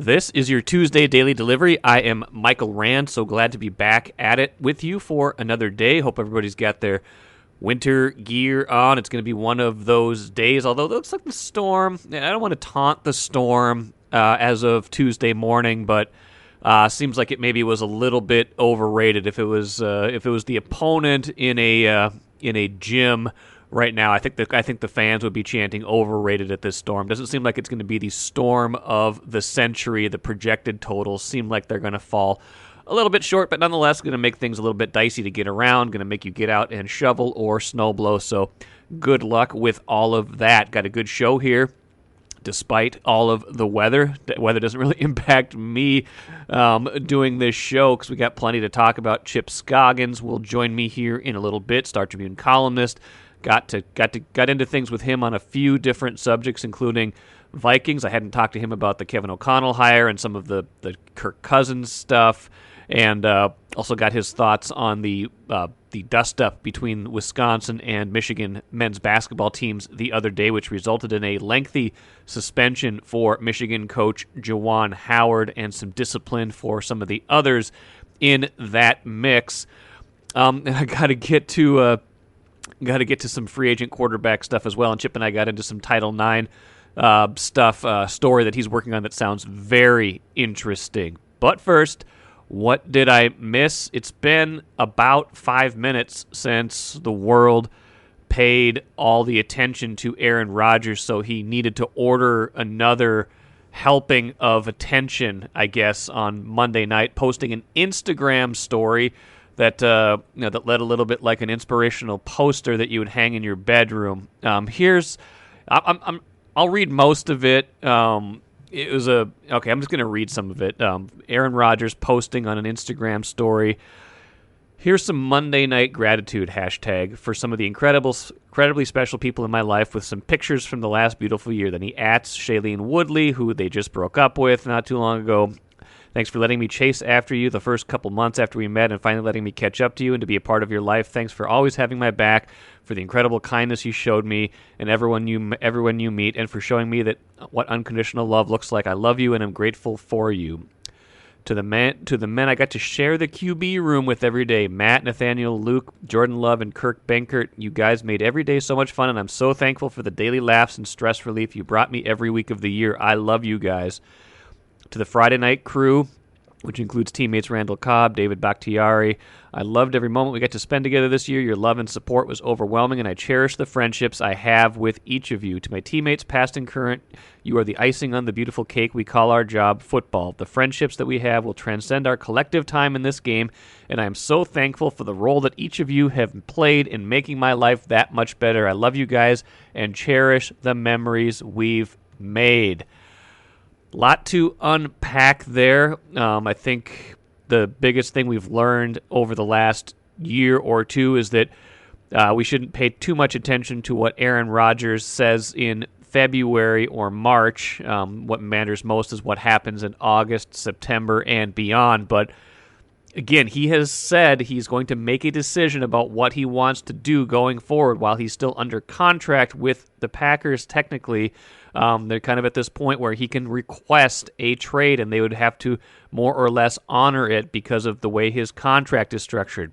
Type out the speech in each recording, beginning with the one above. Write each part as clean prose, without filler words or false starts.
This is your Tuesday Daily Delivery. I am Michael Rand, so glad to be back at it with you for another day. Hope everybody's got their winter gear on. It's going to be one of those days, although it looks like the storm. I don't want to taunt the storm as of Tuesday morning, but seems like it maybe was a little bit overrated. If it was the opponent in a gym right now, I think the fans would be chanting overrated at this storm. Doesn't seem like it's going to be the storm of the century. The projected totals seem like they're going to fall a little bit short, but nonetheless going to make things a little bit dicey to get around, going to make you get out and shovel or snowblow. So good luck with all of that. Got a good show here. Despite all of the weather doesn't really impact me doing this show because we got plenty to talk about. Chip Scoggins will join me here in a little bit, Star Tribune columnist. Got into things with him on a few different subjects, including Vikings. I hadn't talked to him about the Kevin O'Connell hire and some of the Kirk Cousins stuff, and also got his thoughts on the dust-up between Wisconsin and Michigan men's basketball teams the other day, which resulted in a lengthy suspension for Michigan coach Juwan Howard and some discipline for some of the others in that mix. And I got to get to some free agent quarterback stuff as well, and Chip and I got into some Title IX story that he's working on that sounds very interesting. But first, what did I miss? It's been about 5 minutes since the world paid all the attention to Aaron Rodgers, so he needed to order another helping of attention, I guess, on Monday night, posting an Instagram story that that led a little bit like an inspirational poster that you would hang in your bedroom. I'll read most of it. I'm just going to read some of it. Aaron Rodgers posting on an Instagram story. Here's some Monday night gratitude hashtag for some of the incredibly special people in my life with some pictures from the last beautiful year. Then he ats Shailene Woodley, who they just broke up with not too long ago. Thanks for letting me chase after you the first couple months after we met and finally letting me catch up to you and to be a part of your life. Thanks for always having my back, for the incredible kindness you showed me and everyone you meet, and for showing me that what unconditional love looks like. I love you and I'm grateful for you. To the men I got to share the QB room with every day, Matt, Nathaniel, Luke, Jordan Love, and Kirk Benkert. You guys made every day so much fun, and I'm so thankful for the daily laughs and stress relief you brought me every week of the year. I love you guys. To the Friday night crew, which includes teammates Randall Cobb, David Bakhtiari. I loved every moment we got to spend together this year. Your love and support was overwhelming, and I cherish the friendships I have with each of you. To my teammates, past and current, you are the icing on the beautiful cake we call our job, football. The friendships that we have will transcend our collective time in this game, and I am so thankful for the role that each of you have played in making my life that much better. I love you guys and cherish the memories we've made. Lot to unpack there. I think the biggest thing we've learned over the last year or two is that we shouldn't pay too much attention to what Aaron Rodgers says in February or March. What matters most is what happens in August, September, and beyond. But again, he has said he's going to make a decision about what he wants to do going forward while he's still under contract with the Packers technically. They're kind of at this point where he can request a trade, and they would have to more or less honor it because of the way his contract is structured.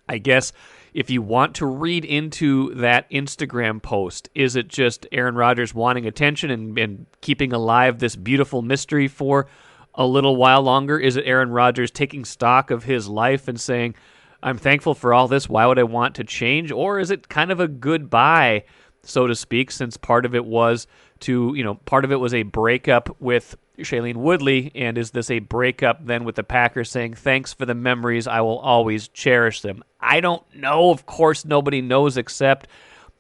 I guess if you want to read into that Instagram post, is it just Aaron Rodgers wanting attention and keeping alive this beautiful mystery for a little while longer? Is it Aaron Rodgers taking stock of his life and saying, I'm thankful for all this, why would I want to change? Or is it kind of a goodbye, so to speak, since part of it was a breakup with Shailene Woodley, and is this a breakup then with the Packers saying, thanks for the memories, I will always cherish them? I don't know. Of course, nobody knows except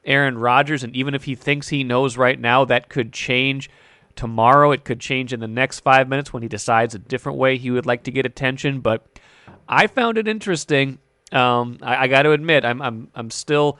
Aaron Rodgers, and even if he thinks he knows right now, that could change tomorrow. It could change in the next 5 minutes when he decides a different way he would like to get attention, but I found it interesting. I got to admit, I'm still,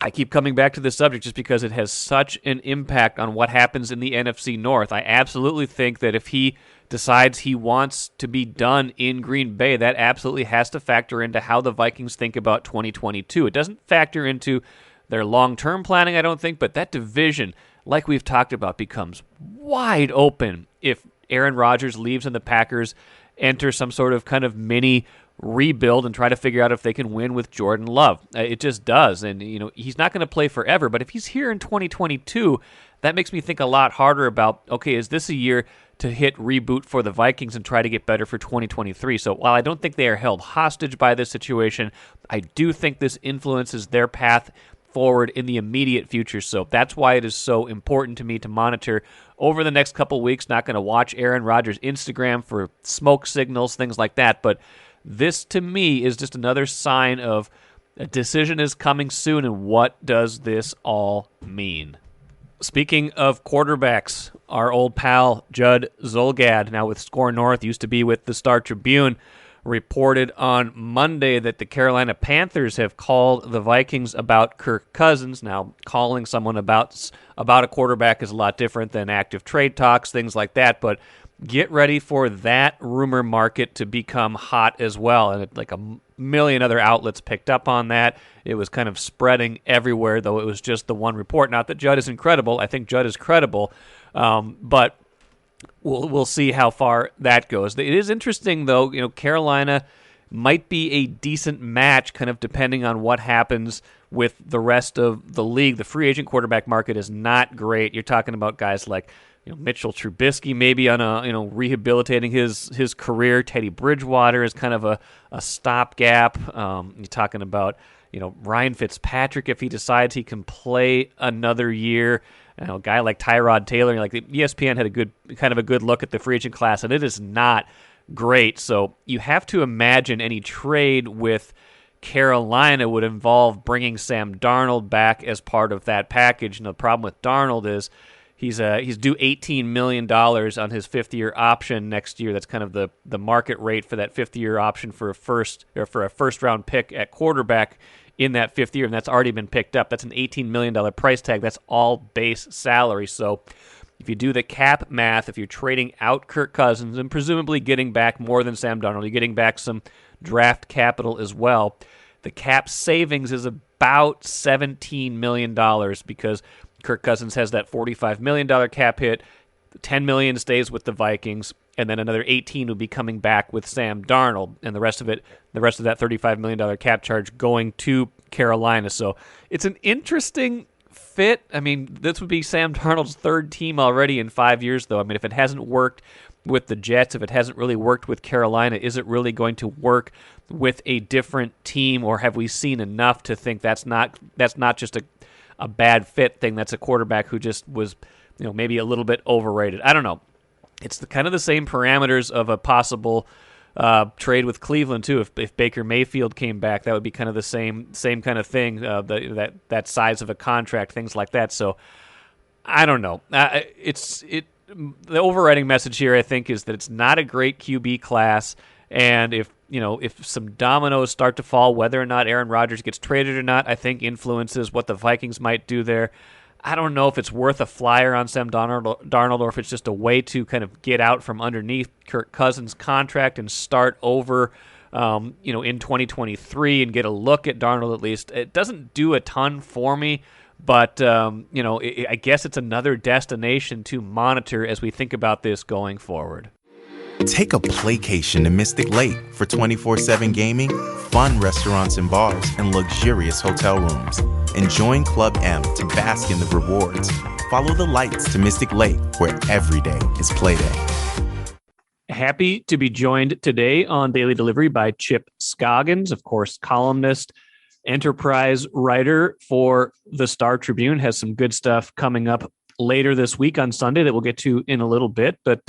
I keep coming back to this subject just because it has such an impact on what happens in the NFC North. I absolutely think that if he decides he wants to be done in Green Bay, that absolutely has to factor into how the Vikings think about 2022. It doesn't factor into their long-term planning, I don't think, but that division, like we've talked about, becomes wide open if Aaron Rodgers leaves and the Packers enter some sort of kind of mini rebuild and try to figure out if they can win with Jordan Love. It just does. And, he's not going to play forever, but if he's here in 2022, that makes me think a lot harder about, okay, is this a year to hit reboot for the Vikings and try to get better for 2023? So while I don't think they are held hostage by this situation, I do think this influences their path forward in the immediate future. So that's why it is so important to me to monitor over the next couple weeks. Not going to watch Aaron Rodgers' Instagram for smoke signals, things like that, but this, to me, is just another sign of a decision is coming soon, and what does this all mean? Speaking of quarterbacks, our old pal Judd Zulgad, now with Score North, used to be with the Star Tribune, reported on Monday that the Carolina Panthers have called the Vikings about Kirk Cousins. Now, calling someone about a quarterback is a lot different than active trade talks, things like that, but get ready for that rumor market to become hot as well. And like a million other outlets picked up on that. It was kind of spreading everywhere, though it was just the one report. Not that Judd is incredible. I think Judd is credible. But we'll see how far that goes. It is interesting, though. Carolina might be a decent match, kind of depending on what happens with the rest of the league. The free agent quarterback market is not great. You're talking about guys like Mitchell Trubisky maybe on a rehabilitating his career. Teddy Bridgewater is kind of a stopgap. You're talking about Ryan Fitzpatrick if he decides he can play another year. A guy like Tyrod Taylor. Like ESPN had a good look at the free agent class, and it is not great. So you have to imagine any trade with Carolina would involve bringing Sam Darnold back as part of that package. And the problem with Darnold is he's due $18 million on his fifth-year option next year. That's kind of the market rate for that fifth-year option for a first-round pick at quarterback in that fifth year, and that's already been picked up. That's an $18 million price tag. That's all base salary. So if you do the cap math, if you're trading out Kirk Cousins and presumably getting back more than Sam Darnold, you're getting back some draft capital as well, the cap savings is about $17 million because Kirk Cousins has that $45 million cap hit, $10 million stays with the Vikings, and then another $18 will be coming back with Sam Darnold, and the rest of that $35 million cap charge going to Carolina. So it's an interesting fit. I mean, this would be Sam Darnold's third team already in 5 years, though. I mean, if it hasn't worked with the Jets, if it hasn't really worked with Carolina, is it really going to work with a different team, or have we seen enough to think that's not just a bad fit thing? That's a quarterback who just was, maybe a little bit overrated. I don't know. It's kind of the same parameters of a possible trade with Cleveland too. If Baker Mayfield came back, that would be kind of the same kind of thing. That size of a contract, things like that. So I don't know. The overriding message here, I think, is that it's not a great QB class, and if some dominoes start to fall, whether or not Aaron Rodgers gets traded or not, I think influences what the Vikings might do there. I don't know if it's worth a flyer on Sam Darnold or if it's just a way to kind of get out from underneath Kirk Cousins' contract and start over, in 2023 and get a look at Darnold at least. It doesn't do a ton for me, but, I guess it's another destination to monitor as we think about this going forward. Take a playcation to Mystic Lake for 24/7 gaming, fun restaurants and bars, and luxurious hotel rooms. And join Club M to bask in the rewards. Follow the lights to Mystic Lake, where every day is play day. Happy to be joined today on Daily Delivery by Chip Scoggins, of course, columnist, enterprise writer for the Star Tribune. Has some good stuff coming up later this week on Sunday that we'll get to in a little bit. But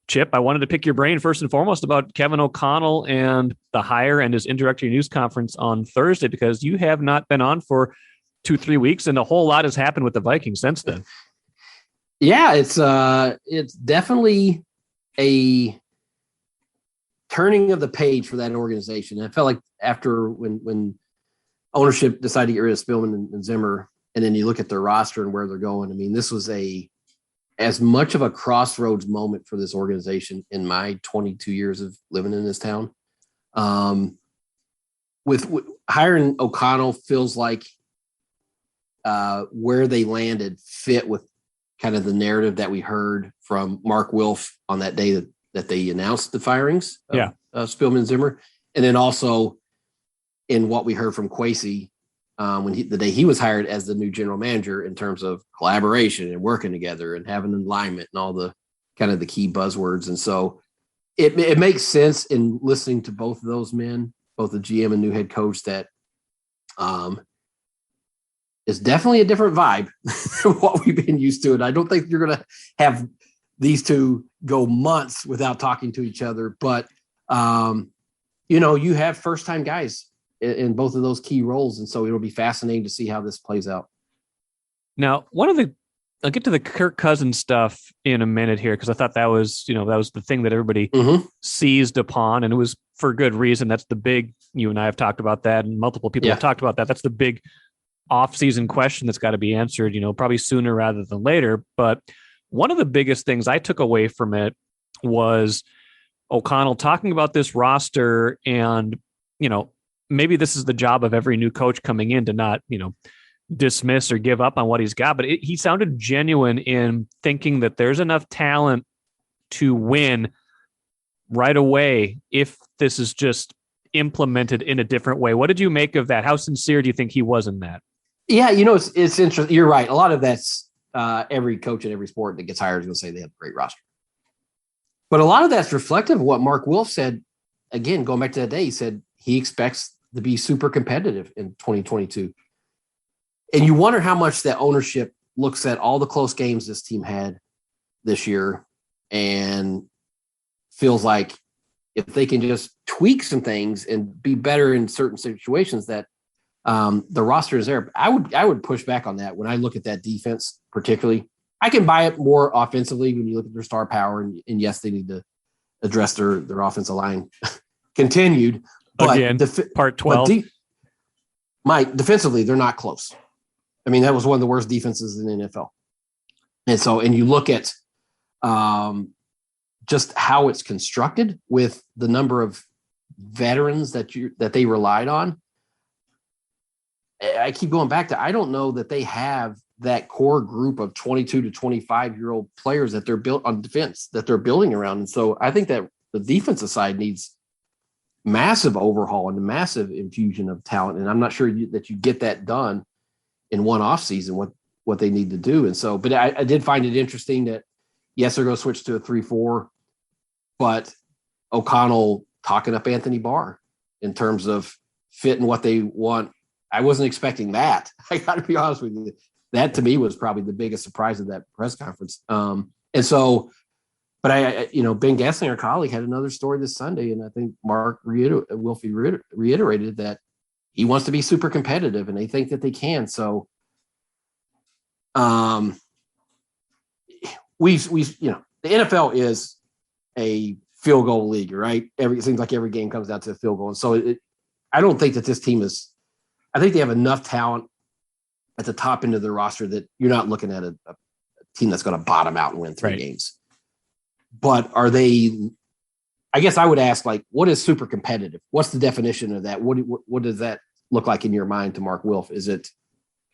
Chip, I wanted to pick your brain first and foremost about Kevin O'Connell and the hire and his introductory news conference on Thursday, because you have not been on for 2-3 weeks, and a whole lot has happened with the Vikings since then. Yeah, it's definitely a turning of the page for that organization. I felt like after when ownership decided to get rid of Spielman and Zimmer, and then you look at their roster and where they're going, I mean, this was as much of a crossroads moment for this organization in my 22 years of living in this town. With hiring O'Connell feels like where they landed fit with kind of the narrative that we heard from Mark Wilf on that day that they announced the firings of Spielman and Zimmer. And then also in what we heard from Kwesi the day he was hired as the new general manager in terms of collaboration and working together and having alignment and all the kind of the key buzzwords. And so it makes sense in listening to both of those men, both the GM and new head coach, that it's definitely a different vibe than what we've been used to. And I don't think you're going to have these two go months without talking to each other. But, you have first-time guys in both of those key roles. And so it'll be fascinating to see how this plays out. Now, I'll get to the Kirk Cousins stuff in a minute here, because I thought that was the thing that everybody seized upon, and it was for good reason. That's the big, you and I have talked about that, and multiple people have talked about that. That's the big off-season question that's got to be answered, probably sooner rather than later. But one of the biggest things I took away from it was O'Connell talking about this roster, and, maybe this is the job of every new coach coming in to not, dismiss or give up on what he's got. But he sounded genuine in thinking that there's enough talent to win right away if this is just implemented in a different way. What did you make of that? How sincere do you think he was in that? Yeah, it's interesting. You're right. A lot of that's every coach in every sport that gets hired is going to say they have a great roster. But a lot of that's reflective of what Mark Wilf said. Again, going back to that day, he said he expects to be super competitive in 2022. And you wonder how much that ownership looks at all the close games this team had this year and feels like if they can just tweak some things and be better in certain situations, that the roster is there. I would push back on that when I look at that defense, particularly. I can buy it more offensively when you look at their star power, and yes, they need to address their offensive line continued. But again, part 12. Mike, defensively, they're not close. I mean, that was one of the worst defenses in the NFL. And you look at just how it's constructed with the number of veterans that they relied on. I keep going back to, I don't know that they have that core group of 22 to 25-year-old players that they're built on defense, that they're building around. And so I think that the defensive side needs massive overhaul and a massive infusion of talent. And I'm not sure that you get that done in one off season, what they need to do. And so, but I did find it interesting that, yes, they're going to switch to a 3-4, but O'Connell talking up Anthony Barr in terms of fit and what they want. I wasn't expecting that. I got to be honest with you. That to me was probably the biggest surprise of that press conference. And so, but Ben Gessling, our colleague, had another story this Sunday, and I think Mark Wilfie reiterated that he wants to be super competitive, and they think that they can. So, the NFL is a field goal league, right? It seems like every game comes down to a field goal. And so I don't think that this team is, I think they have enough talent at the top end of the roster that you're not looking at a team that's going to bottom out and win 3 games. But are they, I guess I would ask, like, what is super competitive? What's the definition of that? What does that look like in your mind to Mark Wilf? Is it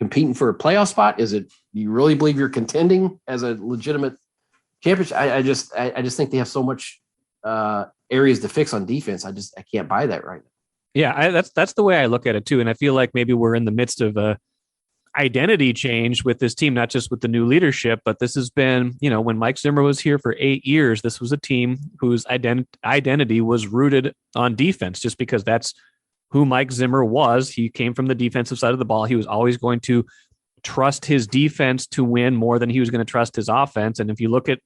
competing for a playoff spot? Is it, do you really believe you're contending as a legitimate championship? I just think they have so much areas to fix on defense. I can't buy that right now. Yeah, that's the way I look at it too. And I feel like maybe we're in the midst of a identity change with this team, not just with the new leadership, but this has been, when Mike Zimmer was here for 8 years, this was a team whose identity was rooted on defense, just because that's who Mike Zimmer was. He came from the defensive side of the ball. He was always going to trust his defense to win more than he was going to trust his offense. And if you look at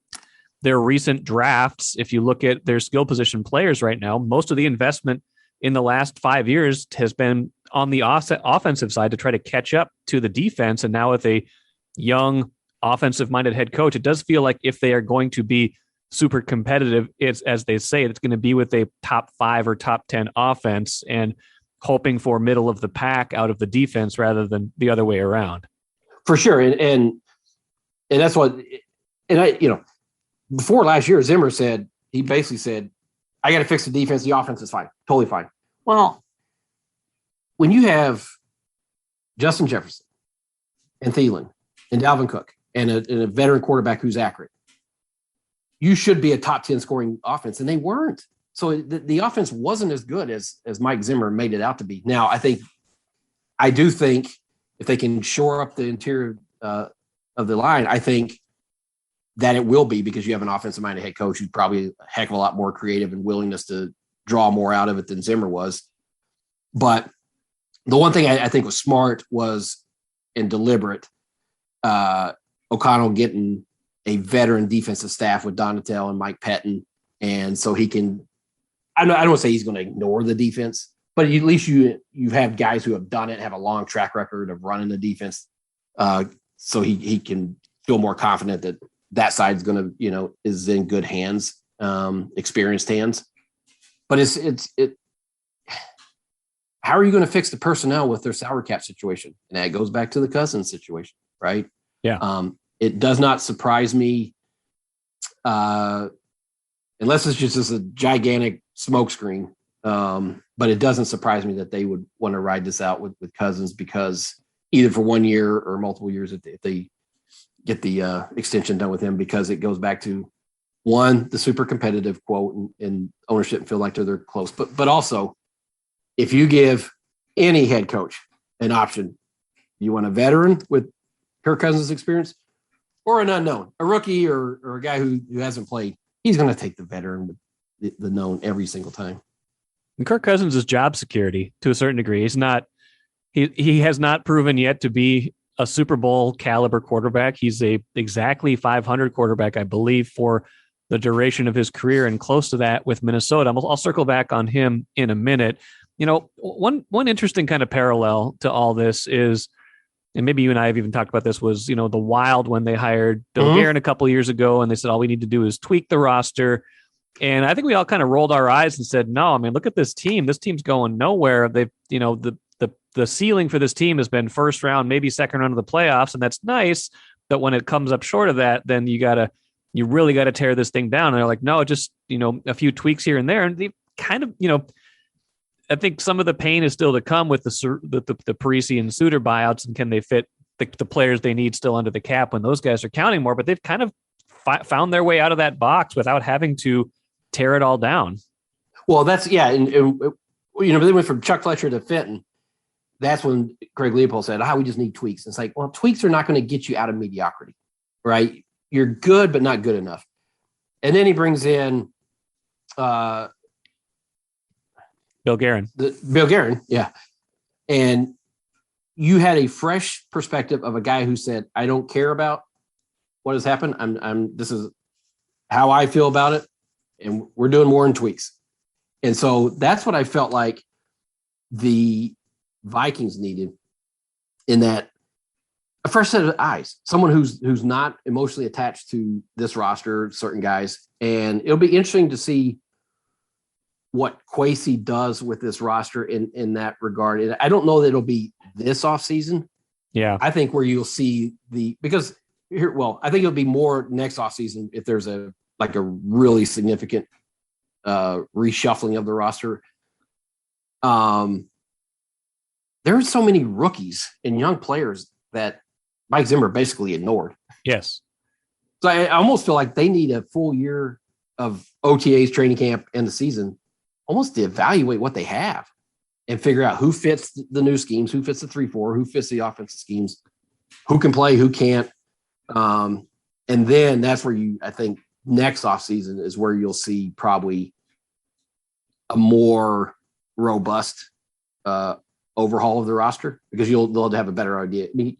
their recent drafts, if you look at their skill position players right now, most of the investment in the last 5 years has been on the offensive side to try to catch up to the defense. And now with a young offensive-minded head coach, it does feel like if they are going to be super competitive, it's, as they say, it's going to be with a top 5 or top 10 offense and hoping for middle of the pack out of the defense rather than the other way around. For sure. And that's what, and before last year, Zimmer said, he basically said, I got to fix the defense. The offense is fine. Totally fine. Well, when you have Justin Jefferson and Thielen and Dalvin Cook and a veteran quarterback who's accurate, you should be a top 10 scoring offense, and they weren't. So the offense wasn't as good as Mike Zimmer made it out to be. Now, I do think if they can shore up the interior of the line, I think that it will be, because you have an offensive-minded head coach who's probably a heck of a lot more creative and willingness to draw more out of it than Zimmer was. But the one thing I think was smart and deliberate, O'Connell getting a veteran defensive staff with Donatel and Mike Pettin. And so he can, I don't want to say he's going to ignore the defense, but at least you have guys who have done it, have a long track record of running the defense. So he can feel more confident that side's going to, is in good hands, experienced hands. But how are you going to fix the personnel with their salary cap situation? And that goes back to the Cousins situation, right? Yeah. It does not surprise me, unless it's just a gigantic smokescreen. But it doesn't surprise me that they would want to ride this out with Cousins, because either for 1 year or multiple years, if they get the extension done with him, because it goes back to, one, the super competitive quote, and ownership feel like they're close. But also, if you give any head coach an option, you want a veteran with Kirk Cousins' experience or an unknown, a rookie or a guy who hasn't played, he's going to take the veteran with the known every single time. And Kirk Cousins is job security to a certain degree. He has not proven yet to be a Super Bowl caliber quarterback. He's a exactly 500 quarterback, I believe, for the duration of his career, and close to that with Minnesota. I'll circle back on him in a minute. One interesting kind of parallel to all this is, and maybe you and I have even talked about this, was, the Wild, when they hired Bill Guerin a couple of yeyears ago, and they said, all we need to do is tweak the roster. And I think we all kind of rolled our eyes and said, no, I mean, look at this team. This team's going nowhere. They've, the ceiling for this team has been first round, maybe second round of the playoffs. And that's nice. But when it comes up short of that, then you really got to tear this thing down. And they're like, no, just, a few tweaks here and there. And they kind of, I think some of the pain is still to come with the Parisi and Suter buyouts, and can they fit the players they need still under the cap when those guys are counting more? But they've kind of found their way out of that box without having to tear it all down. Well, that's, yeah. And they went from Chuck Fletcher to Fenton. That's when Craig Leopold said, we just need tweaks. It's like, well, tweaks are not going to get you out of mediocrity, right? You're good, but not good enough. And then he brings in Bill Guerin. Bill Guerin, yeah. And you had a fresh perspective of a guy who said, I don't care about what has happened. This is how I feel about it. And we're doing more in tweaks. And so that's what I felt like the Vikings needed, in that a fresh set of eyes, someone who's not emotionally attached to this roster, certain guys. And it'll be interesting to see what Kwesi does with this roster in that regard. And I don't know that it'll be this offseason. Yeah. I think where you'll see I think it'll be more next offseason if there's a really significant reshuffling of the roster. There are so many rookies and young players that Mike Zimmer basically ignored. Yes. So I almost feel like they need a full year of OTAs, training camp, and the season, almost to evaluate what they have and figure out who fits the new schemes, who fits the 3-4, who fits the offensive schemes, who can play, who can't. And then that's where I think next offseason is where you'll see probably a more robust overhaul of the roster, because they'll have a better idea. I mean,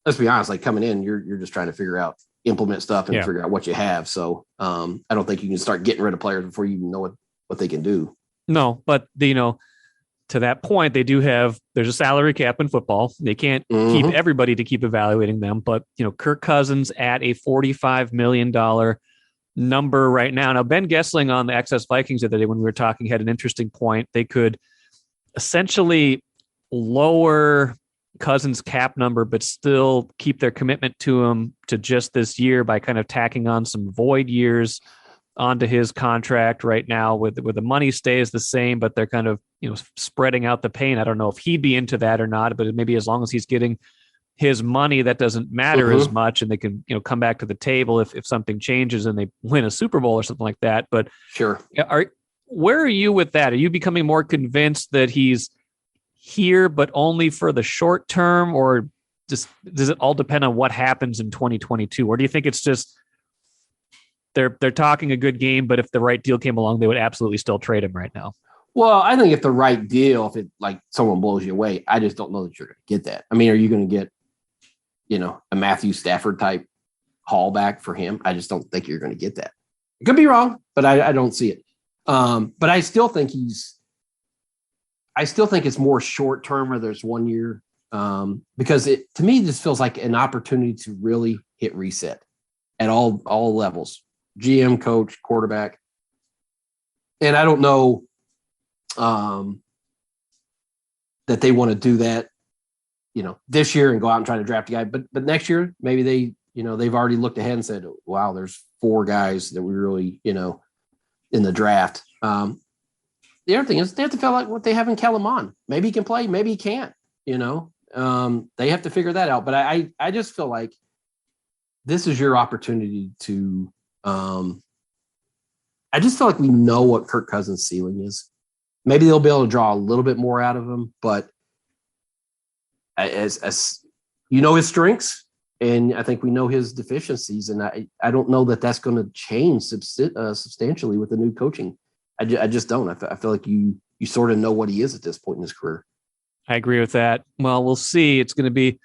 let's be honest, like coming in, you're just trying to figure out, implement stuff and figure out what you have. So I don't think you can start getting rid of players before you even know what they can do. No, but to that point, there's a salary cap in football. They can't keep everybody to keep evaluating them, but Kirk Cousins at a $45 million number right now. Now, Ben Gessling on the Access Vikings the other day, when we were talking, had an interesting point. They could essentially lower Cousins' cap number, but still keep their commitment to him to just this year by kind of tacking on some void years onto his contract right now, where the money stays the same, but they're kind of spreading out the pain. I don't know if he'd be into that or not, but maybe as long as he's getting his money, that doesn't matter as much, and they can, come back to the table if something changes and they win a Super Bowl or something like that. But sure. Where are you with that? Are you becoming more convinced that he's here, but only for the short term, or does it all depend on what happens in 2022? Or do you think it's just they're talking a good game, but if the right deal came along, they would absolutely still trade him right now? Well, I think if the right deal, if it like someone blows you away, I just don't know that you're going to get that. I mean, are you going to get, a Matthew Stafford type haul back for him? I just don't think you're going to get that. It could be wrong, but I don't see it. But I still think it's more short term, whether it's 1 year, because to me, this feels like an opportunity to really hit reset at all levels, GM, coach, quarterback. And I don't know that they want to do that, this year and go out and try to draft a guy, but next year, maybe they've already looked ahead and said, wow, there's 4 guys that we really, in the draft. The other thing is they have to feel like what they have in Kellen Mond. Maybe he can play, maybe he can't, they have to figure that out. But I just feel like this is your opportunity to, I just feel like we know what Kirk Cousins' ceiling is. Maybe they'll be able to draw a little bit more out of him, but as his strengths, and I think we know his deficiencies, and I don't know that that's going to change substantially with the new coaching. I just don't. I feel like you sort of know what he is at this point in his career. I agree with that. Well, we'll see. It's going to be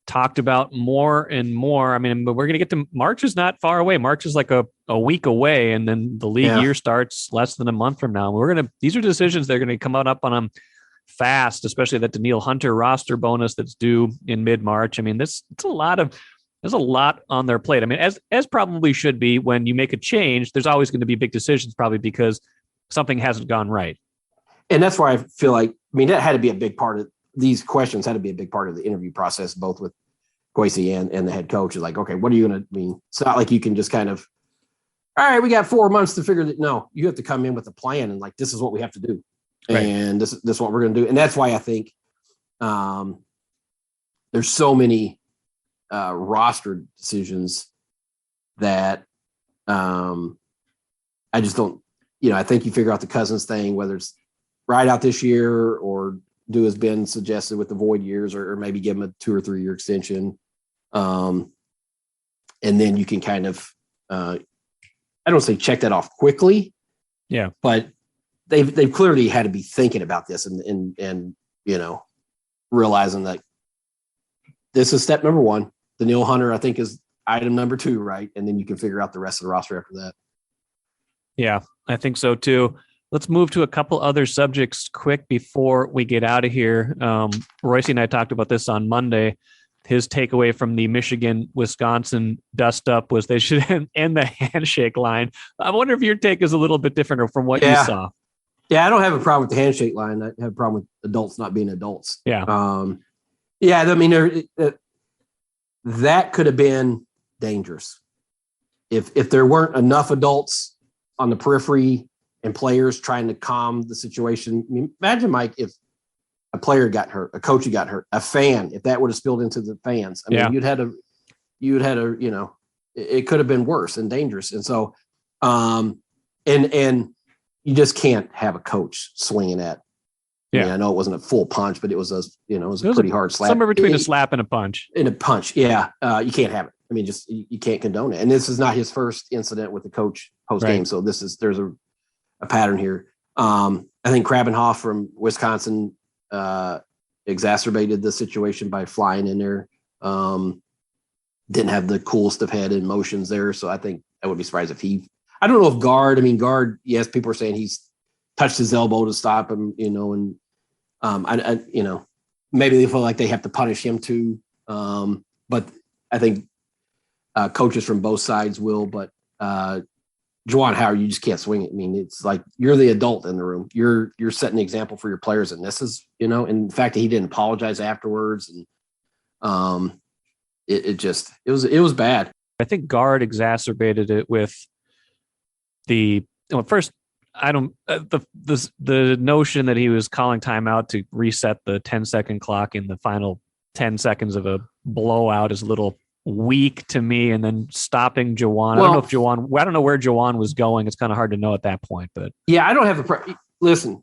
talked about more and more. I mean, but we're going to get to March is not far away. March is like a week away, and then the league year starts less than a month from now. These are decisions that are going to come up on them fast, especially that Danielle Hunter roster bonus that's due in mid-March. I mean, there's a lot on their plate. I mean, as probably should be when you make a change, there's always going to be big decisions, probably because something hasn't gone right. And that's why I feel like, that had to be a big part of these questions, had to be a big part of the interview process, both with Kwesi and the head coach. Is like, okay, what are you going to mean? It's not like you can just kind of, all right, we got 4 months to figure that. No, you have to come in with a plan and like, this is what we have to do. Right. And this is what we're going to do. And that's why I think there's so many roster decisions that I just don't, I think you figure out the Cousins thing, whether it's ride out this year or do as Ben suggested with the void years, or maybe give him a 2 or 3 year extension. And then you can kind of, I don't say check that off quickly. Yeah. But they've clearly had to be thinking about this and realizing that this is step number 1. Danielle Hunter, I think, is item number 2, right? And then you can figure out the rest of the roster after that. Yeah, I think so too. Let's move to a couple other subjects quick before we get out of here. Royce and I talked about this on Monday. His takeaway from the Michigan-Wisconsin dust-up was they should end the handshake line. I wonder if your take is a little bit different from what you saw. Yeah, I don't have a problem with the handshake line. I have a problem with adults not being adults. Yeah. I mean, that could have been dangerous. If there weren't enough adults on the periphery and players trying to calm the situation. I mean, imagine, Mike, if a player got hurt, a coach got hurt, a fan, if that would have spilled into the fans. I mean, you'd had a, it could have been worse and dangerous. And so, and you just can't have a coach swinging at. I mean, I know it wasn't a full punch, but it was a pretty hard slap. Somewhere between a slap and a punch. And a punch. Yeah. You can't have it. I mean, just, you can't condone it. And this is not his first incident with the coach post game. Right. So there's a pattern here. I think Krabenhoff from Wisconsin exacerbated the situation by flying in there. Didn't have the coolest of head and motions there. So I think I would be surprised if I don't know if Guard, yes, people are saying he's touched his elbow to stop him, and maybe they feel like they have to punish him too. But I think coaches from both sides will, but Juwan Howard, you just can't swing it. I mean, it's like you're the adult in the room. You're setting the example for your players, and this is, and the fact that he didn't apologize afterwards, and it was bad. I think Guard exacerbated it with first. I don't the notion that he was calling timeout to reset the 10-second clock in the final 10 seconds of a blowout is a little weak to me. And then stopping Jawan. I don't know where Jawan was going. It's kind of hard to know at that point, but yeah, I don't have listen,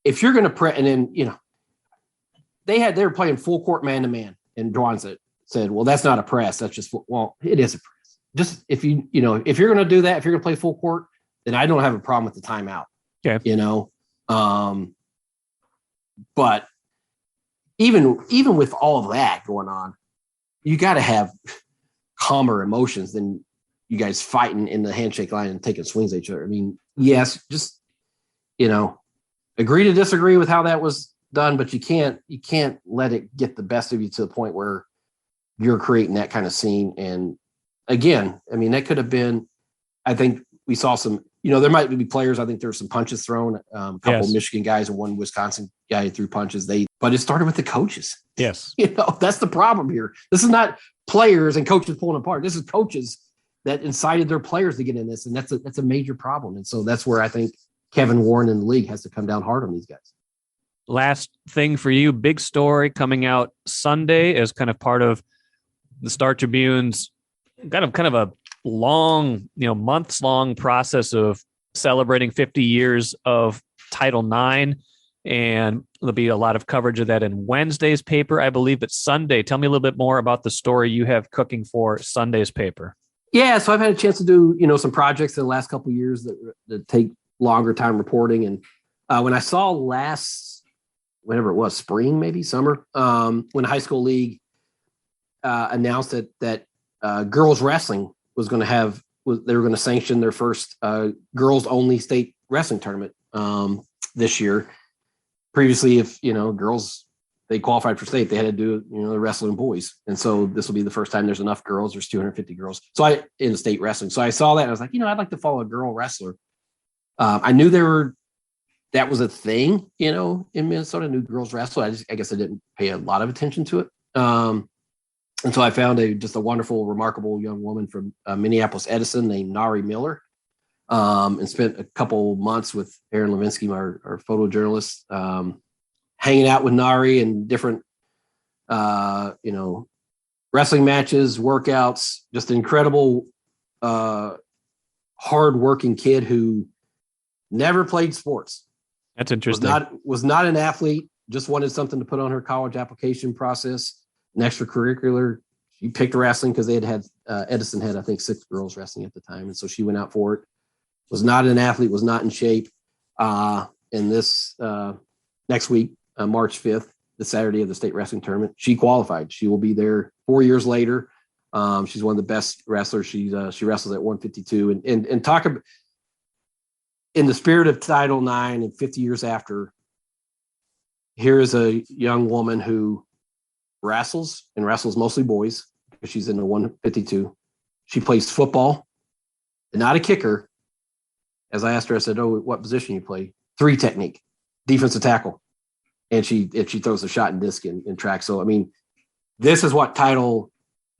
if you're going to and then, they were playing full court man to man, and Jawan said, well, that's not a press. That's just, well, it is a press. Just if if you're going to do that, if you're going to play full court, then I don't have a problem with the timeout. Okay. But even with all of that going on, you got to have calmer emotions than you guys fighting in the handshake line and taking swings at each other. I mean, yes, just, agree to disagree with how that was done, but you can't let it get the best of you to the point where you're creating that kind of scene. And again, I mean, that could have been, I think we saw some, there might be players. I think there were some punches thrown, a couple of Michigan guys and one Wisconsin guy threw punches. But it started with the coaches. Yes. That's the problem here. This is not players and coaches pulling apart. This is coaches that incited their players to get in this. And that's a major problem. And so that's where I think Kevin Warren in the league has to come down hard on these guys. Last thing for you, big story coming out Sunday as kind of part of the Star Tribune's kind of a long, months long process of celebrating 50 years of Title IX. And there'll be a lot of coverage of that in Wednesday's paper, I believe. But Sunday, tell me a little bit more about the story you have cooking for Sunday's paper. Yeah, so I've had a chance to do, some projects in the last couple of years that take longer time reporting. And when I saw whenever it was, spring, maybe summer, when the high school league announced that girls wrestling was going to they were going to sanction their first girls only state wrestling tournament this year. Previously, if girls, they qualified for state, they had to do the wrestling boys, and so this will be the first time there's enough girls. There's 250 girls, so in state wrestling. So I saw that and I was like, I'd like to follow a girl wrestler. I knew that was a thing, in Minnesota. New girls wrestle. I guess I didn't pay a lot of attention to it. And so I found just a wonderful, remarkable young woman from Minneapolis Edison named Nari Miller, and spent a couple months with Aaron Levinsky, our photojournalist, hanging out with Nari and different, wrestling matches, workouts, just an incredible, hard-working kid who never played sports. That's interesting. Was not an athlete, just wanted something to put on her college application process. An extracurricular. She picked wrestling because they had Edison had, I think, 6 girls wrestling at the time. And so she went out for it. Was not an athlete, was not in shape. And this next week, March 5th, the Saturday of the state wrestling tournament, she qualified. She will be there 4 years later. She's one of the best wrestlers. She wrestles at 152. And talk about, in the spirit of Title IX and 50 years after, here is a young woman who wrestles mostly boys because she's in the 152. She plays football and not a kicker. As I asked her, I said, "Oh, what position you play?" 3 technique, defensive tackle. And she throws a shot and disc in track. So, I mean, this is what Title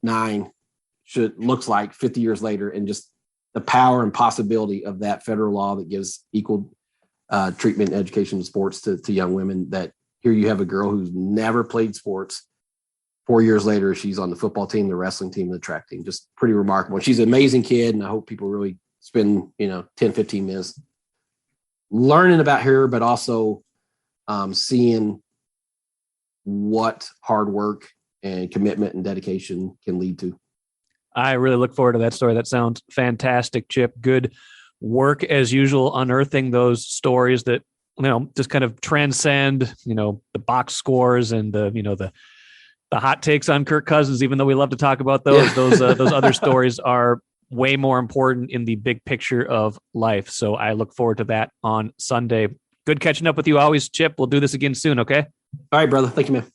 IX looks like 50 years later, and just the power and possibility of that federal law that gives equal treatment and education in sports to young women. That here you have a girl who's never played sports. 4 years later, she's on the football team, the wrestling team, the track team. Just pretty remarkable. She's an amazing kid, and I hope people really spend 10, 15 minutes learning about her, but also seeing what hard work and commitment and dedication can lead to. I really look forward to that story. That sounds fantastic, Chip. Good work as usual, unearthing those stories that just kind of transcend the box scores and the hot takes on Kirk Cousins. Even though we love to talk about those, those other stories are way more important in the big picture of life. So I look forward to that on Sunday. Good catching up with you always, Chip. We'll do this again soon. Okay. All right, brother. Thank you, man.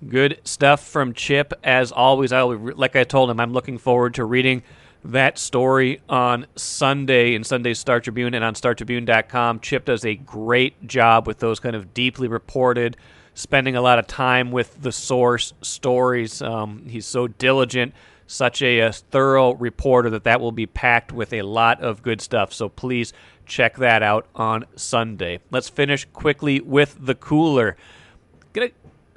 Good stuff from Chip. As always, like I told him, I'm looking forward to reading that story on Sunday in Sunday's Star Tribune and on StarTribune.com. Chip does a great job with those kind of deeply reported, spending a lot of time with the source stories. He's so diligent, such a thorough reporter that will be packed with a lot of good stuff. So please check that out on Sunday. Let's finish quickly with the cooler.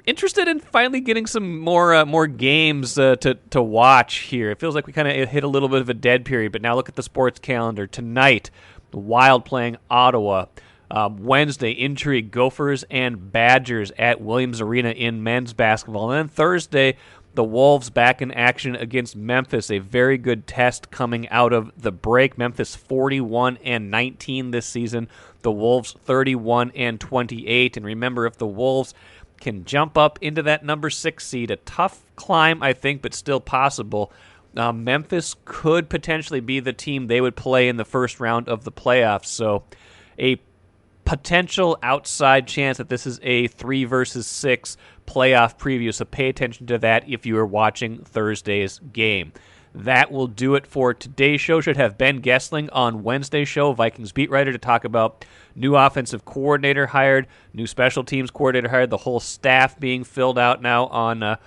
interested in finally getting some more games to watch here. It feels like we kind of hit a little bit of a dead period, but now look at the sports calendar. Tonight, the Wild playing Ottawa. Wednesday, Intrigue, Gophers and Badgers at Williams Arena in men's basketball. And then Thursday, the Wolves back in action against Memphis. A very good test coming out of the break. Memphis 41-19 this season. The Wolves 31-28. And remember, if the Wolves can jump up into that number 6 seed, a tough climb, I think, but still possible. Memphis could potentially be the team they would play in the first round of the playoffs. So a potential outside chance that this is a 3 versus 6 playoff preview, so pay attention to that if you are watching Thursday's game. That will do it for today's show. Should have Ben Gessling on Wednesday's show, Vikings beat writer, to talk about new offensive coordinator hired, new special teams coordinator hired, the whole staff being filled out now on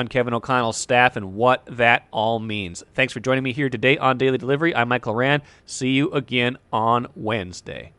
Kevin O'Connell's staff and what that all means. Thanks for joining me here today on Daily Delivery. I'm Michael Rand. See you again on Wednesday.